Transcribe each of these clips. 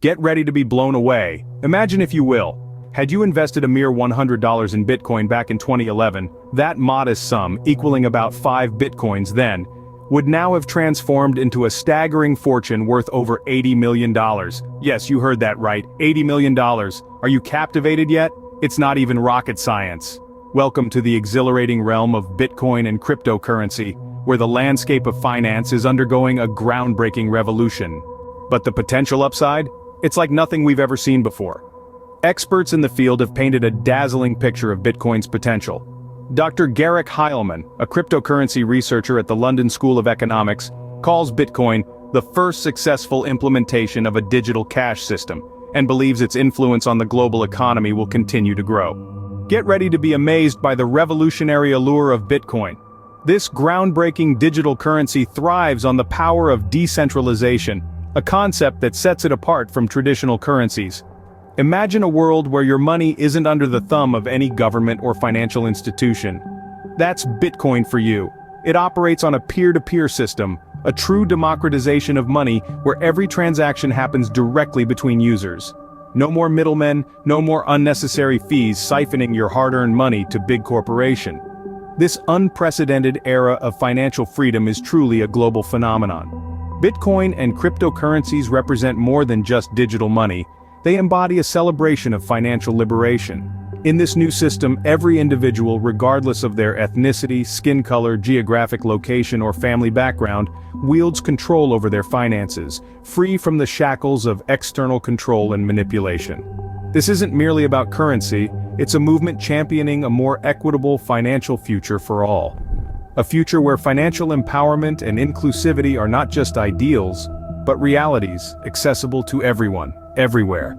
Get ready to be blown away. Imagine, if you will, had you invested a mere $100 in Bitcoin back in 2011, that modest sum, equaling about 5 Bitcoins then, would now have transformed into a staggering fortune worth over $80 million. Yes, you heard that right, $80 million. Are you captivated yet? It's not even rocket science. Welcome to the exhilarating realm of Bitcoin and cryptocurrency, where the landscape of finance is undergoing a groundbreaking revolution. But the potential upside? It's like nothing we've ever seen before. Experts in the field have painted a dazzling picture of Bitcoin's potential. Dr. Garrick Heilman, a cryptocurrency researcher at the London School of Economics, calls Bitcoin the first successful implementation of a digital cash system, and believes its influence on the global economy will continue to grow. Get ready to be amazed by the revolutionary allure of Bitcoin. This groundbreaking digital currency thrives on the power of decentralization, a concept that sets it apart from traditional currencies. Imagine a world where your money isn't under the thumb of any government or financial institution. That's Bitcoin for you. It operates on a peer-to-peer system, a true democratization of money where every transaction happens directly between users. No more middlemen, no more unnecessary fees siphoning your hard-earned money to big corporation. This unprecedented era of financial freedom is truly a global phenomenon. Bitcoin and cryptocurrencies represent more than just digital money. They embody a celebration of financial liberation. In this new system, every individual, regardless of their ethnicity, skin color, geographic location, or family background, wields control over their finances, free from the shackles of external control and manipulation. This isn't merely about currency, it's a movement championing a more equitable financial future for all. A future where financial empowerment and inclusivity are not just ideals, but realities, accessible to everyone, everywhere.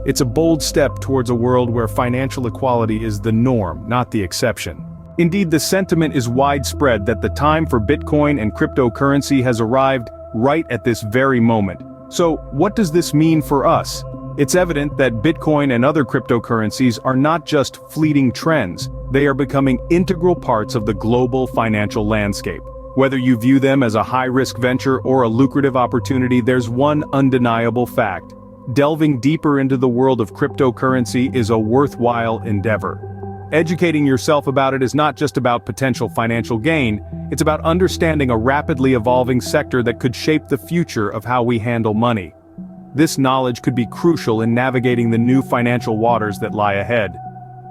It's a bold step towards a world where financial equality is the norm, not the exception. Indeed, the sentiment is widespread that the time for Bitcoin and cryptocurrency has arrived right at this very moment. So, what does this mean for us? It's evident that Bitcoin and other cryptocurrencies are not just fleeting trends, they are becoming integral parts of the global financial landscape. Whether you view them as a high-risk venture or a lucrative opportunity, there's one undeniable fact. Delving deeper into the world of cryptocurrency is a worthwhile endeavor. Educating yourself about it is not just about potential financial gain, it's about understanding a rapidly evolving sector that could shape the future of how we handle money. This knowledge could be crucial in navigating the new financial waters that lie ahead.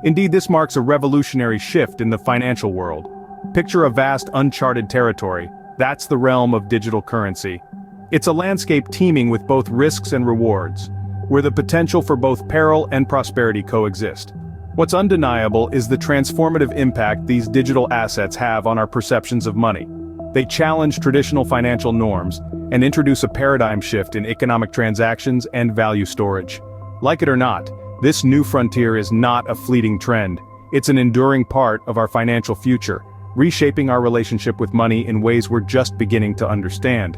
Indeed, this marks a revolutionary shift in the financial world. Picture a vast uncharted territory. That's the realm of digital currency. It's a landscape teeming with both risks and rewards, where the potential for both peril and prosperity coexist. What's undeniable is the transformative impact these digital assets have on our perceptions of money. They challenge traditional financial norms and introduce a paradigm shift in economic transactions and value storage. Like it or not, this new frontier is not a fleeting trend. It's an enduring part of our financial future, reshaping our relationship with money in ways we're just beginning to understand.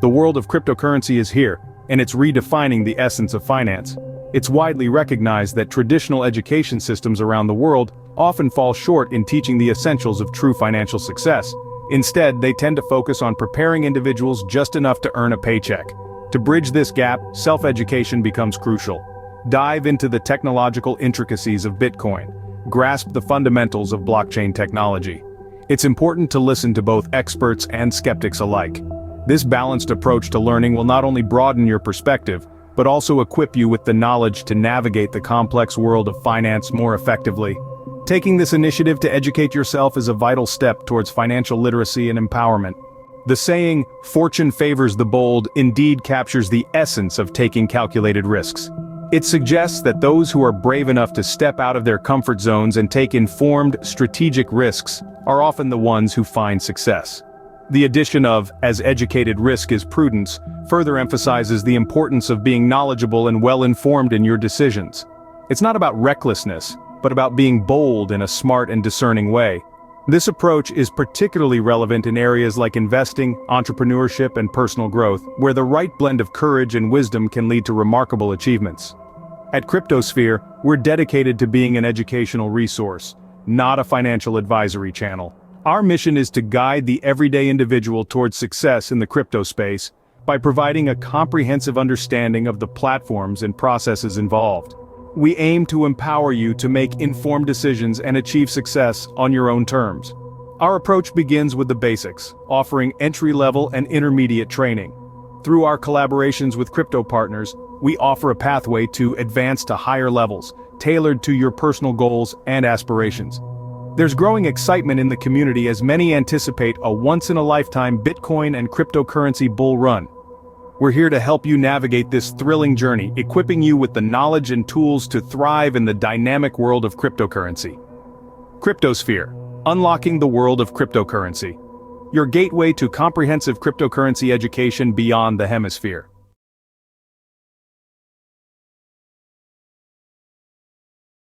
The world of cryptocurrency is here, and it's redefining the essence of finance. It's widely recognized that traditional education systems around the world often fall short in teaching the essentials of true financial success. Instead, they tend to focus on preparing individuals just enough to earn a paycheck. To bridge this gap, self-education becomes crucial. Dive into the technological intricacies of Bitcoin. Grasp the fundamentals of blockchain technology. It's important to listen to both experts and skeptics alike. This balanced approach to learning will not only broaden your perspective, but also equip you with the knowledge to navigate the complex world of finance more effectively. Taking this initiative to educate yourself is a vital step towards financial literacy and empowerment. The saying, "Fortune favors the bold," indeed captures the essence of taking calculated risks. It suggests that those who are brave enough to step out of their comfort zones and take informed, strategic risks are often the ones who find success. The addition of "as educated risk is prudence" further emphasizes the importance of being knowledgeable and well-informed in your decisions. It's not about recklessness, but about being bold in a smart and discerning way. This approach is particularly relevant in areas like investing, entrepreneurship, and personal growth, where the right blend of courage and wisdom can lead to remarkable achievements. At Cryptosphere, we're dedicated to being an educational resource, not a financial advisory channel. Our mission is to guide the everyday individual towards success in the crypto space, by providing a comprehensive understanding of the platforms and processes involved. We aim to empower you to make informed decisions and achieve success on your own terms. Our approach begins with the basics, offering entry-level and intermediate training. Through our collaborations with crypto partners, we offer a pathway to advance to higher levels, tailored to your personal goals and aspirations. There's growing excitement in the community as many anticipate a once-in-a-lifetime Bitcoin and cryptocurrency bull run. We're here to help you navigate this thrilling journey, equipping you with the knowledge and tools to thrive in the dynamic world of cryptocurrency. Cryptosphere, unlocking the world of cryptocurrency. Your gateway to comprehensive cryptocurrency education beyond the hemisphere.